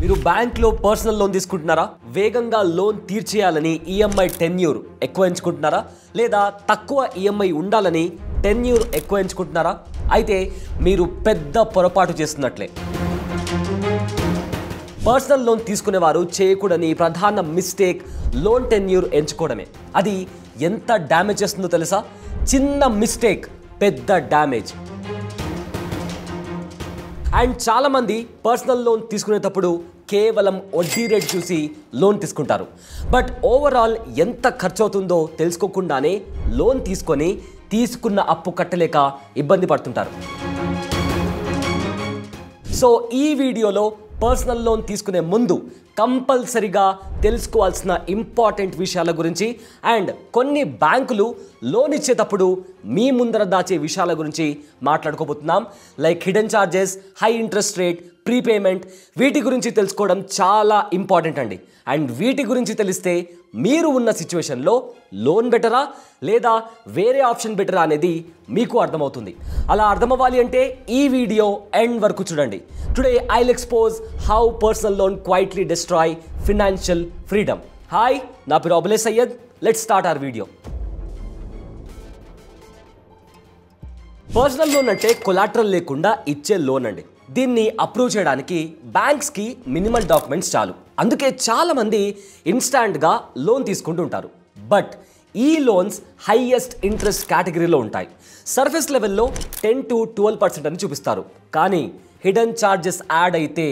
మీరు బ్యాంక్లో personal loan తీసుకుంటున్నారా? వేగంగా లోన్ తీర్చేయాలని ఈఎంఐ టెన్యూర్ ఎక్కువ ఎంచుకుంటున్నారా? లేదా తక్కువ ఈఎంఐ ఉండాలని టెన్యూర్ ఎక్కువ ఎంచుకుంటున్నారా? అయితే మీరు పెద్ద పొరపాటు చేస్తున్నట్లే. పర్సనల్ లోన్ తీసుకునేవారు చేయకూడని ప్రధాన మిస్టేక్ లోన్ టెన్యూర్ ఎంచుకోవడమే. అది ఎంత డ్యామేజ్ చేస్తుందో తెలుసా? చిన్న మిస్టేక్ పెద్ద డ్యామేజ్. అండ్ చాలామంది పర్సనల్ లోన్ తీసుకునేటప్పుడు కేవలం వడ్డీ రేట్ చూసి లోన్ తీసుకుంటారు. బట్ ఓవరాల్ ఎంత ఖర్చు అవుతుందో తెలుసుకోకుండానే లోన్ తీసుకొని తీసుకున్న అప్పు కట్టలేక ఇబ్బంది పడుతుంటారు. సో ఈ వీడియోలో పర్సనల్ లోన్ తీసుకునే ముందు కంపల్సరిగా తెలుసుకోవాల్సిన ఇంపార్టెంట్ విషయాల గురించి అండ్ కొన్ని బ్యాంకులు లోన్ ఇచ్చేటప్పుడు మీ ముందర దాచే విషయాల గురించి మాట్లాడుకోబోతున్నాం. Like hidden charges, high interest rate, prepayment, వీటి గురించి తెలుసుకోవడం చాలా ఇంపార్టెంట్ అండి. అండ్ వీటి గురించి తెలిస్తే మీరు ఉన్న సిచ్యువేషన్లో లోన్ బెటరా లేదా వేరే ఆప్షన్ బెటరా అనేది మీకు అర్థమవుతుంది. అలా అర్థమవ్వాలి అంటే ఈ వీడియో ఎండ్ వరకు చూడండి. Today I'll expose how personal loan quietly destroy financial freedom. Hi, నా పేరు Abule Sayyad. Let's start our video. Personal loan అంటే కొలాటరల్ లేకుండా ఇచ్చే లోన్ అండి. దీన్ని అప్రూవ్ చేయడానికి బ్యాంక్స్కి మినిమల్ డాక్యుమెంట్స్ చాలు. అందుకే చాలామంది ఇన్స్టాంట్గా లోన్ తీసుకుంటూ ఉంటారు. బట్ ఈ లోన్స్ హైయెస్ట్ ఇంట్రెస్ట్ కేటగిరీలో ఉంటాయి. సర్ఫేస్ లెవెల్లో 10 to 12% అని చూపిస్తారు. కానీ హిడెన్ ఛార్జెస్ యాడ్ అయితే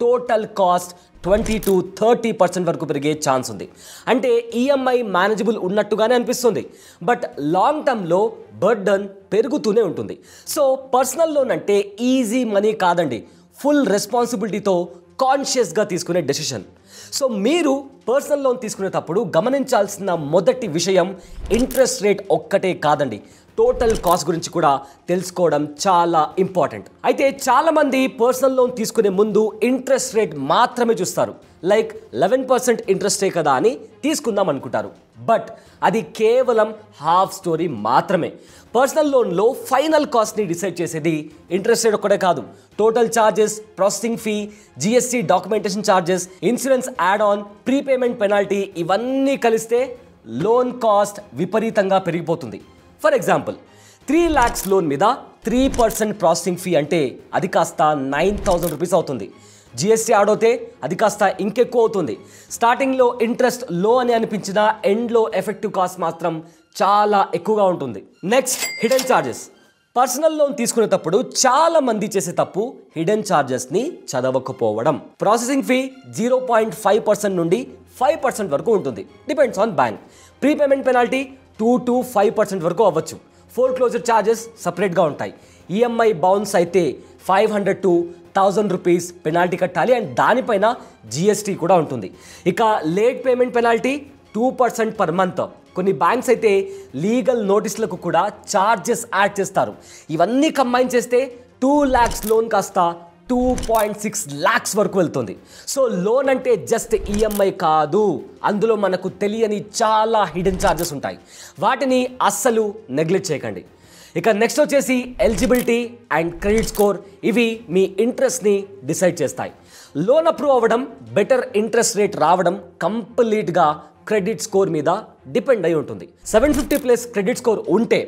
టోటల్ కాస్ట్ 20 to 30% వరకు పెరిగే ఛాన్స్ ఉంది. అంటే ఈఎంఐ మేనేజబుల్ ఉన్నట్టుగానే అనిపిస్తుంది, బట్ లాంగ్ టర్మ్లో బర్డన్ పెరుగుతూనే ఉంటుంది. సో పర్సనల్ లోన్ అంటే ఈజీ మనీ కాదండి, ఫుల్ రెస్పాన్సిబిలిటీతో కాన్షియస్గా తీసుకునే డెసిషన్. సో మీరు పర్సనల్ లోన్ తీసుకునేటప్పుడు గమనించాల్సిన మొదటి విషయం ఇంట్రెస్ట్ రేట్ ఒక్కటే కాదండి, టోటల్ కాస్ట్ గురించి కూడా తెలుసుకోవడం చాలా ఇంపార్టెంట్. అయితే చాలామంది పర్సనల్ లోన్ తీసుకునే ముందు ఇంట్రెస్ట్ రేట్ మాత్రమే చూస్తారు. లైక్ 11% ఇంట్రెస్టే కదా అని తీసుకుందాం అనుకుంటారు. బట్ అది కేవలం హాఫ్ స్టోరీ మాత్రమే. పర్సనల్ లోన్లో ఫైనల్ కాస్ట్ని డిసైడ్ చేసేది ఇంట్రెస్ట్ రేట్ ఒక్కటే కాదు. Total charges, processing fee, GST, documentation charges, insurance add on, prepayment penalty, ఇవన్నీ కలిస్తే లోన్ కాస్ట్ విపరీతంగా పెరిగిపోతుంది. ఫర్ ఎగ్జాంపుల్ 3 lakhs లోన్ మీద 3% ప్రాసెసింగ్ ఫీ అంటే అది కాస్త 9,000 రూపీస్ అవుతుంది. జిఎస్టీ యాడ్ అవుతే అది కాస్త ఇంకెక్కువ అవుతుంది. స్టార్టింగ్లో ఇంట్రెస్ట్ లో అని అనిపించిన ఎండ్లో ఎఫెక్టివ్ కాస్ట్ మాత్రం చాలా ఎక్కువగా ఉంటుంది. Next hidden charges. Personal loan తీసుకునేటప్పుడు చాలా మంది చేసే తప్పు హిడెన్ ఛార్జెస్ని చదవకపోవడం. ప్రాసెసింగ్ ఫీ 0.5% నుండి 5% వరకు ఉంటుంది, depends on bank. Prepayment penalty 2 to 5% వరకు అవ్వచ్చు. ఫోర్ క్లోజర్ ఛార్జెస్ సపరేట్గా ఉంటాయి. ఈఎంఐ బౌన్స్ అయితే 500 to 1000 రూపీస్ పెనాల్టీ కట్టాలి అండ్ దానిపైన జిఎస్టీ కూడా ఉంటుంది. ఇక late payment penalty 2% per month. కొన్ని బ్యాంక్స్ అయితే లీగల్ నోటీసులకు కూడా ఛార్జెస్ యాడ్ చేస్తారు. ఇవన్నీ కంబైన్ చేస్తే 2 lakhs లోన్ కాస్త 2.6 lakhs వరకు వెళ్తుంది. సో లోన్ అంటే జస్ట్ ఈఎంఐ కాదు, అందులో మనకు తెలియని చాలా హిడెన్ ఛార్జెస్ ఉంటాయి. వాటిని అస్సలు నెగ్లెక్ట్ చేయకండి. ఇక నెక్స్ట్ వచ్చేసి ఎలిజిబిలిటీ అండ్ క్రెడిట్ స్కోర్. ఇవి మీ ఇంట్రెస్ట్ని డిసైడ్ చేస్తాయి. లోన్ అప్రూవ్ అవ్వడం, బెటర్ ఇంట్రెస్ట్ రేట్ రావడం కంప్లీట్గా క్రెడిట్ స్కోర్ మీద డిపెండ్ అయి ఉంటుంది. 750+ క్రెడిట్ స్కోర్ ఉంటే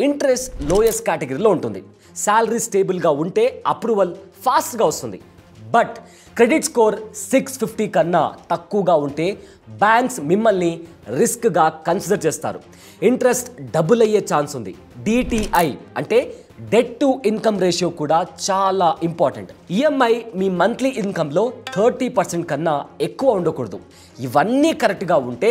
ఇంట్రెస్ట్ లోయెస్ట్ కేటగిరీలో ఉంటుంది. శాలరీ స్టేబుల్గా ఉంటే అప్రూవల్ ఫాస్ట్గా వస్తుంది. బట్ క్రెడిట్ స్కోర్ 650 కన్నా తక్కువగా ఉంటే బ్యాంక్స్ మిమ్మల్ని రిస్క్గా కన్సిడర్ చేస్తారు. ఇంట్రెస్ట్ డబుల్ అయ్యే ఛాన్స్ ఉంది. డిటిఐ అంటే డెట్ టు ఇన్కమ్ రేషియో కూడా చాలా ఇంపార్టెంట్. ఈఎంఐ మీ మంత్లీ ఇన్కమ్లో 30% కన్నా ఎక్కువ ఉండకూడదు. ఇవన్నీ కరెక్ట్గా ఉంటే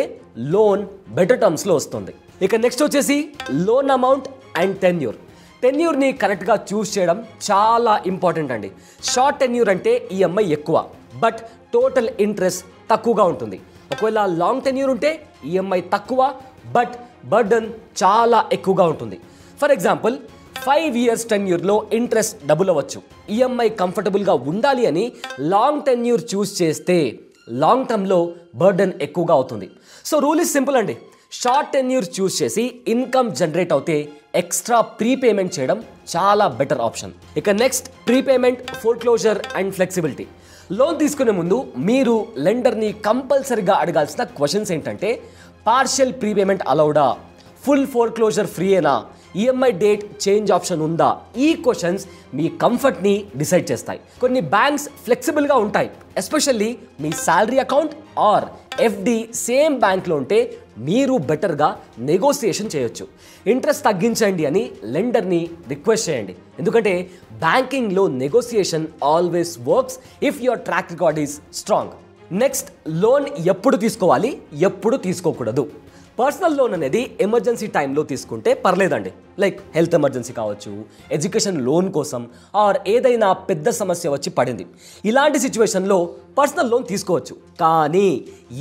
లోన్ బెటర్ టర్మ్స్లో వస్తుంది. ఇక నెక్స్ట్ వచ్చేసి లోన్ అమౌంట్ అండ్ టెన్యూర్. టెన్యూర్ని కరెక్ట్గా చూస్ చేయడం చాలా ఇంపార్టెంట్ అండి. షార్ట్ టెన్యూర్ అంటే ఈఎంఐ ఎక్కువ, బట్ టోటల్ ఇంట్రెస్ట్ తక్కువగా ఉంటుంది. ఒకవేళ లాంగ్ టెన్యూర్ ఉంటే ఈఎంఐ తక్కువ, బట్ బర్డన్ చాలా ఎక్కువగా ఉంటుంది. ఫర్ ఎగ్జాంపుల్ 5 years టెన్యూర్లో ఇంట్రెస్ట్ డబుల్ అవ్వచ్చు. ఈఎంఐ కంఫర్టబుల్గా ఉండాలి అని లాంగ్ టెన్యూర్ చూస్ చేస్తే లాంగ్ టర్మ్లో బర్డన్ ఎక్కువగా అవుతుంది. సో రూల్ ఇస్ సింపుల్ అండి. షార్ట్ టెన్యూర్ చూస్ చేసి ఇన్కమ్ జనరేట్ అవుతే ఎక్స్ట్రా ప్రీపేమెంట్ చేయడం చాలా బెటర్ ఆప్షన్. ఇక next prepayment, foreclosure and flexibility. Loan తీసుకునే ముందు మీరు లెండర్ని కంపల్సరీగా అడగాల్సిన క్వశ్చన్స్ ఏంటంటే పార్షియల్ ప్రీపేమెంట్ అలౌడా, ఫుల్ ఫోర్క్లోజర్ ఫ్రీయేనా, ఈఎంఐ డేట్ చేంజ్ ఆప్షన్ ఉందా? ఈ క్వశ్చన్స్ మీ కంఫర్ట్ని డిసైడ్ చేస్తాయి. కొన్ని బ్యాంక్స్ ఫ్లెక్సిబుల్గా ఉంటాయి, ఎస్పెషల్లీ మీ salary account or FD same బ్యాంక్లో ఉంటే మీరు బెటర్గా నెగోసియేషన్ చేయొచ్చు. ఇంట్రెస్ట్ తగ్గించండి అని లెండర్ని రిక్వెస్ట్ చేయండి, ఎందుకంటే బ్యాంకింగ్లో negotiation always works if your track record is strong. Next, loan ఎప్పుడు తీసుకోవాలి, ఎప్పుడు తీసుకోకూడదు. పర్సనల్ లోన్ అనేది ఎమర్జెన్సీ టైంలో తీసుకుంటే పర్లేదండి. లైక్ హెల్త్ ఎమర్జెన్సీ కావచ్చు, ఎడ్యుకేషన్ లోన్ కోసం, ఆర్ ఏదైనా పెద్ద సమస్య వచ్చి పడింది. ఇలాంటి సిచ్యువేషన్లో పర్సనల్ లోన్ తీసుకోవచ్చు. కానీ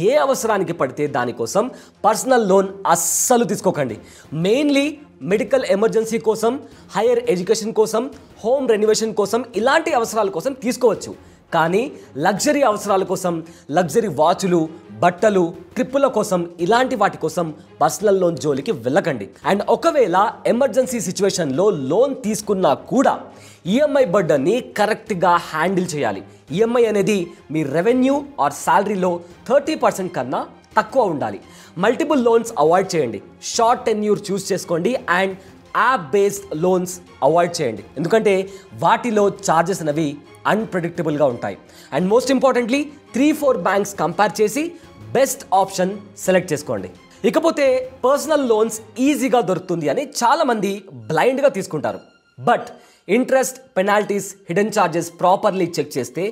ఏ అవసరానికి పడితే దానికోసం పర్సనల్ లోన్ అస్సలు తీసుకోకండి. మెయిన్లీ మెడికల్ ఎమర్జెన్సీ కోసం, హైయర్ ఎడ్యుకేషన్ కోసం, హోమ్ రెనోవేషన్ కోసం, ఇలాంటి అవసరాల కోసం తీసుకోవచ్చు. కానీ లగ్జరీ అవసరాల కోసం, లగ్జరీ వాచులు, బట్టలు, ట్రిప్పుల కోసం, ఇలాంటి వాటి కోసం పర్సనల్ లోన్ జోలికి వెళ్ళకండి. అండ్ ఒకవేళ ఎమర్జెన్సీ సిచ్యువేషన్లో లోన్ తీసుకున్నా కూడా ఈఎంఐ బర్డన్ని కరెక్ట్గా హ్యాండిల్ చేయాలి. ఈఎంఐ అనేది మీ రెవెన్యూ ఆర్ శాలరీలో 30% కన్నా తక్కువ ఉండాలి. మల్టిపుల్ లోన్స్ అవాయిడ్ చేయండి, షార్ట్ టెన్యూర్ చూస్ చేసుకోండి, and app based loans avoid చేయండి, ఎందుకంటే వాటిలో ఛార్జెస్ అనేవి అన్ప్రెడిక్టబుల్గా ఉంటాయి. And most importantly 3-4 banks compare చేసి బెస్ట్ ఆప్షన్ సెలెక్ట్ చేసుకోండి. ఇకపోతే పర్సనల్ లోన్స్ ఈజీగా దొరుకుతుంది అని చాలామంది బ్లైండ్గా తీసుకుంటారు. But interest, penalties, hidden charges properly check చేస్తే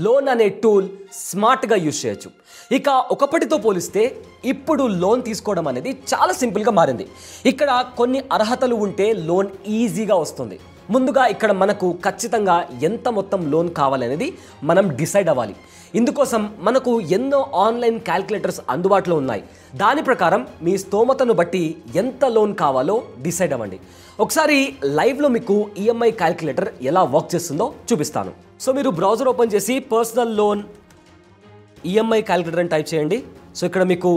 లోన్ అనే టూల్ స్మార్ట్గా యూజ్ చేయొచ్చు. ఇక ఒకప్పటితో పోలిస్తే ఇప్పుడు లోన్ తీసుకోవడం అనేది చాలా సింపుల్గా మారింది. ఇక్కడ కొన్ని అర్హతలు ఉంటే లోన్ ఈజీగా వస్తుంది. ముందుగా ఇక్కడ మనకు ఖచ్చితంగా ఎంత మొత్తం లోన్ కావాలనేది మనం డిసైడ్ అవ్వాలి. ఇందుకోసం మనకు ఎన్నో ఆన్లైన్ క్యాల్కులేటర్స్ అందుబాటులో ఉన్నాయి. దాని ప్రకారం మీ స్తోమతను బట్టి ఎంత లోన్ కావాలో డిసైడ్ అవ్వండి. ఒకసారి లైవ్లో మీకు ఈఎంఐ క్యాల్కులేటర్ ఎలా వర్క్ చేస్తుందో చూపిస్తాను. సో మీరు బ్రౌజర్ ఓపెన్ చేసి పర్సనల్ లోన్ ఈఎంఐ క్యాల్కులేటర్ అని టైప్ చేయండి. సో ఇక్కడ మీకు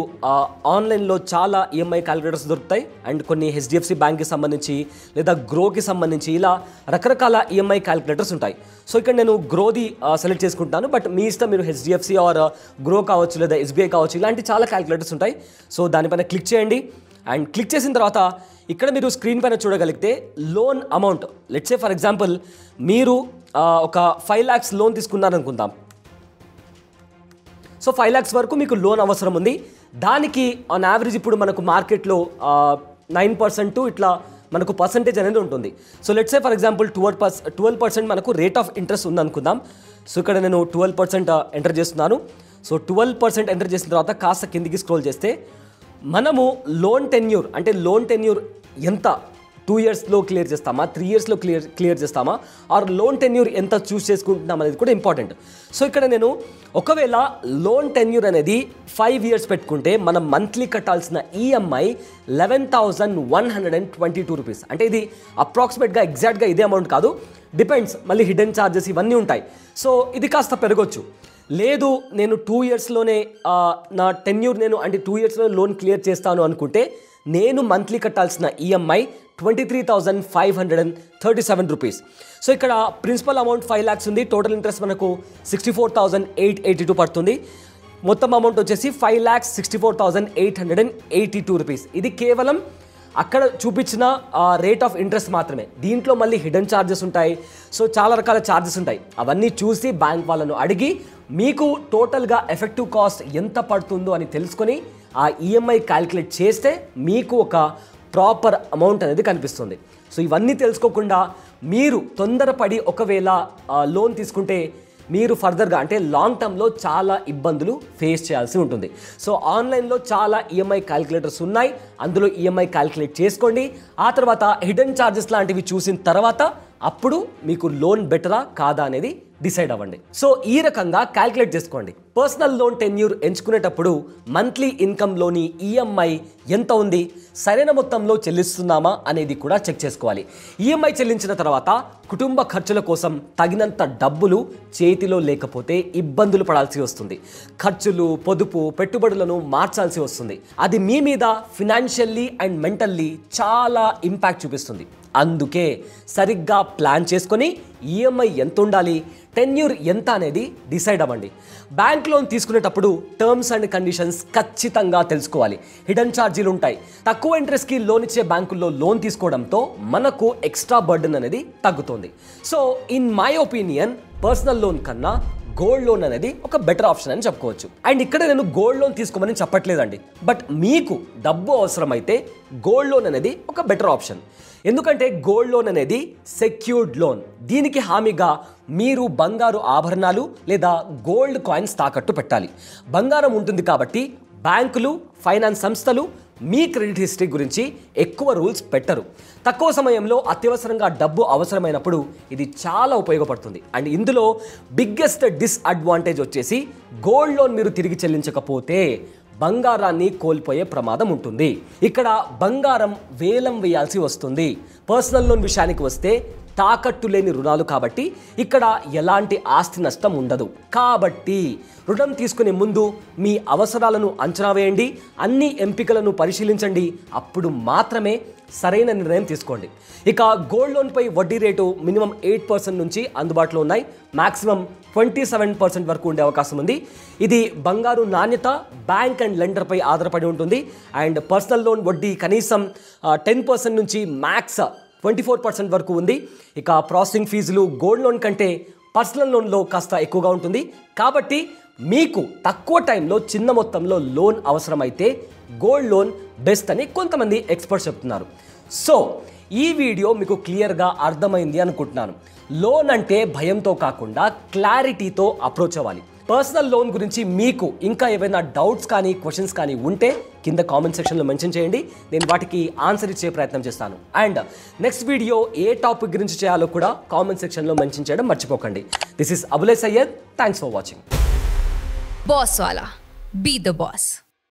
ఆన్లైన్లో చాలా ఈఎంఐ క్యాల్కులేటర్స్ దొరుకుతాయి. అండ్ కొన్ని హెచ్డిఎఫ్సి బ్యాంక్కి సంబంధించి లేదా గ్రోకి సంబంధించి ఇలా రకరకాల ఈఎంఐ క్యాల్కులేటర్స్ ఉంటాయి. సో ఇక్కడ నేను గ్రోది సెలెక్ట్ చేసుకుంటాను. బట్ మీ ఇష్టం, మీరు హెచ్డిఎఫ్సి ఆర్ గ్రో కావచ్చు లేదా ఎస్బీఐ కావచ్చు, ఇలాంటి చాలా క్యాల్కులేటర్స్ ఉంటాయి. సో దానిపైన క్లిక్ చేయండి. అండ్ క్లిక్ చేసిన తర్వాత ఇక్కడ మీరు స్క్రీన్ పైన చూడగలిగితే loan amount, let's say for example మీరు ఒక 5 lakhs లోన్ తీసుకున్నారనుకుందాం. సో 5 lakhs వరకు మీకు లోన్ అవసరం ఉంది. దానికి ఆన్ యావరేజ్ ఇప్పుడు మనకు మార్కెట్లో 9% ఇట్లా మనకు పర్సంటేజ్ అనేది ఉంటుంది. So let's say for example 12% మనకు రేట్ ఆఫ్ ఇంట్రెస్ట్ ఉందనుకుందాం. సో ఇక్కడ నేను 12% ఎంటర్ చేస్తున్నాను. సో 12% ఎంటర్ చేసిన తర్వాత కాస్త కిందికి స్క్రోల్ చేస్తే మనము లోన్ టెన్యూర్, అంటే లోన్ టెన్యూర్ ఎంత 2 yearsలో క్లియర్ చేస్తామా, 3 yearsలో క్లియర్ చేస్తామా, ఆర్ లోన్ టెన్యూర్ ఎంత చూస్ చేసుకుంటున్నాం అనేది కూడా ఇంపార్టెంట్. సో ఇక్కడ నేను ఒకవేళ లోన్ టెన్యూర్ అనేది 5 years పెట్టుకుంటే మనం మంత్లీ కట్టాల్సిన ఈఎంఐ 11,122 రూపీస్. అంటే ఇది అప్రాక్సిమేట్గా ఎగ్జాక్ట్గా ఇదే అమౌంట్ కాదు, డిపెండ్స్, మళ్ళీ హిడెన్ ఛార్జెస్ ఇవన్నీ ఉంటాయి. సో ఇది కాస్త పెరగొచ్చు. లేదు నేను 2 yearsలోనే నా టెన్యూర్ అంటే 2 yearsలో లోన్ క్లియర్ చేస్తాను అనుకుంటే నేను మంత్లీ కట్టాల్సిన ఈఎంఐ 23,537 రూపీస్. సో ఇక్కడ ప్రిన్సిపల్ అమౌంట్ 5 lakhs ఉంది, టోటల్ ఇంట్రెస్ట్ మనకు 64,882 పడుతుంది. మొత్తం అమౌంట్ వచ్చేసి 5,64,882 రూపీస్. ఇది కేవలం అక్కడ చూపించిన రేట్ ఆఫ్ ఇంట్రెస్ట్ మాత్రమే. దీంట్లో మళ్ళీ హిడెన్ ఛార్జెస్ ఉంటాయి. సో చాలా రకాల ఛార్జెస్ ఉంటాయి. అవన్నీ చూసి బ్యాంక్ వాళ్ళను అడిగి మీకు టోటల్గా ఎఫెక్టివ్ కాస్ట్ ఎంత పడుతుందో అని తెలుసుకొని ఆ ఈఎంఐ క్యాల్కులేట్ చేస్తే మీకు ఒక ప్రాపర్ అమౌంట్ అనేది కనిపిస్తుంది. సో ఇవన్నీ తెలుసుకోకుండా మీరు తొందరపడి ఒకవేళ లోన్ తీసుకుంటే మీరు ఫర్దర్గా అంటే లాంగ్ టర్మ్లో చాలా ఇబ్బందులు ఫేస్ చేయాల్సి ఉంటుంది. సో ఆన్లైన్లో చాలా ఈఎంఐ క్యాల్కులేటర్స్ ఉన్నాయి, అందులో ఈఎంఐ క్యాల్కులేట్ చేసుకోండి. ఆ తర్వాత హిడెన్ ఛార్జెస్ లాంటివి చూసిన తర్వాత అప్పుడు మీకు లోన్ బెటరా కాదా అనేది డిసైడ్ అవ్వండి. సో ఈ రకంగా క్యాల్కులేట్ చేసుకోండి. పర్సనల్ లోన్ టెన్యూర్ ఎంచుకునేటప్పుడు మంత్లీ ఇన్కమ్లోని ఈఎంఐ ఎంత ఉంది, సరైన మొత్తంలో చెల్లిస్తున్నామా అనేది కూడా చెక్ చేసుకోవాలి. ఈఎంఐ చెల్లించిన తర్వాత కుటుంబ ఖర్చుల కోసం తగినంత డబ్బులు చేతిలో లేకపోతే ఇబ్బందులు పడాల్సి వస్తుంది. ఖర్చులు, పొదుపు, పెట్టుబడులను మార్చాల్సి వస్తుంది. అది మీ మీద ఫినాన్షియల్ ఫైనాన్షియల్లీ అండ్ మెంటల్లీ చాలా ఇంపాక్ట్ చూపిస్తుంది. అందుకే సరిగ్గా ప్లాన్ చేసుకొని ఈఎంఐ ఎంత ఉండాలి, టెన్యూర్ ఎంత అనేది డిసైడ్ అవ్వండి. బ్యాంక్ లోన్ తీసుకునేటప్పుడు టర్మ్స్ అండ్ కండిషన్స్ ఖచ్చితంగా తెలుసుకోవాలి. హిడెన్ ఛార్జీలు ఉంటాయి. తక్కువ ఇంట్రెస్ట్కి లోన్ ఇచ్చే బ్యాంకుల్లో లోన్ తీసుకోవడంతో మనకు ఎక్స్ట్రా బర్డెన్ అనేది తగ్గుతుంది. So in my opinion personal loan కన్నా గోల్డ్ లోన్ అనేది ఒక బెటర్ ఆప్షన్ అని చెప్పుకోవచ్చు. అండ్ ఇక్కడ నేను గోల్డ్ లోన్ తీసుకోమని చెప్పట్లేదండి, బట్ మీకు డబ్బు అవసరమైతే గోల్డ్ లోన్ అనేది ఒక బెటర్ ఆప్షన్. ఎందుకంటే గోల్డ్ లోన్ అనేది సెక్యూర్డ్ లోన్. దీనికి హామీగా మీరు బంగారు ఆభరణాలు లేదా గోల్డ్ కాయిన్స్ తాకట్టు పెట్టాలి. బంగారం ఉంటుంది కాబట్టి బ్యాంకులు, ఫైనాన్స్ సంస్థలు మీ క్రెడిట్ హిస్టరీ గురించి ఎక్కువ రూల్స్ పెట్టరు. తక్కువ సమయంలో అత్యవసరంగా డబ్బు అవసరమైనప్పుడు ఇది చాలా ఉపయోగపడుతుంది. అండ్ ఇందులో బిగ్గెస్ట్ డిస్అడ్వాంటేజ్ వచ్చేసి గోల్డ్ లోన్ మీరు తిరిగి చెల్లించకపోతే బంగారాన్ని కోల్పోయే ప్రమాదం ఉంటుంది. ఇక్కడ బంగారం వేలం వేయాల్సి వస్తుంది. పర్సనల్ లోన్ విషయానికి వస్తే తాకట్టు లేని రుణాలు కాబట్టి ఇక్కడ ఎలాంటి ఆస్తి నష్టం ఉండదు. కాబట్టి రుణం తీసుకునే ముందు మీ అవసరాలను అంచనా వేయండి, అన్ని ఎంపికలను పరిశీలించండి, అప్పుడు మాత్రమే సరైన నిర్ణయం తీసుకోండి. ఇక గోల్డ్ లోన్పై వడ్డీ రేటు మినిమం 8% నుంచి అందుబాటులో ఉన్నాయి. మ్యాక్సిమం 27% వరకు ఉండే అవకాశం ఉంది. ఇది బంగారు నాణ్యత, బ్యాంక్ అండ్ లెండర్పై ఆధారపడి ఉంటుంది. అండ్ పర్సనల్ లోన్ వడ్డీ కనీసం 10% నుంచి మ్యాక్స్ 24% వరకు ఉంది. ఇక ప్రాసెసింగ్ ఫీజులు గోల్డ్ లోన్ కంటే పర్సనల్ లోన్లో కాస్త ఎక్కువగా ఉంటుంది. కాబట్టి మీకు తక్కువ టైంలో చిన్న మొత్తంలో లోన్ అవసరమైతే గోల్డ్ లోన్ బెస్ట్ అని కొంతమంది ఎక్స్పర్ట్స్ చెప్తున్నారు. సో ఈ వీడియో మీకు క్లియర్గా అర్థమైంది అనుకుంటున్నాను. లోన్ అంటే భయంతో కాకుండా క్లారిటీతో అప్రోచ్ అవ్వాలి. పర్సనల్ లోన్ గురించి మీకు ఇంకా ఏవైనా డౌట్స్ కానీ క్వశ్చన్స్ కానీ ఉంటే కింద కామెంట్ సెక్షన్లో మెన్షన్ చేయండి. నేను వాటికి ఆన్సర్ ఇచ్చే ప్రయత్నం చేస్తాను. అండ్ నెక్స్ట్ వీడియో ఏ టాపిక్ గురించి చేయాలో కూడా కామెంట్ సెక్షన్లో మెన్షన్ చేయడం మర్చిపోకండి. This is Abule Sayyad. Thanks for watching. Boss Wala. Be the boss.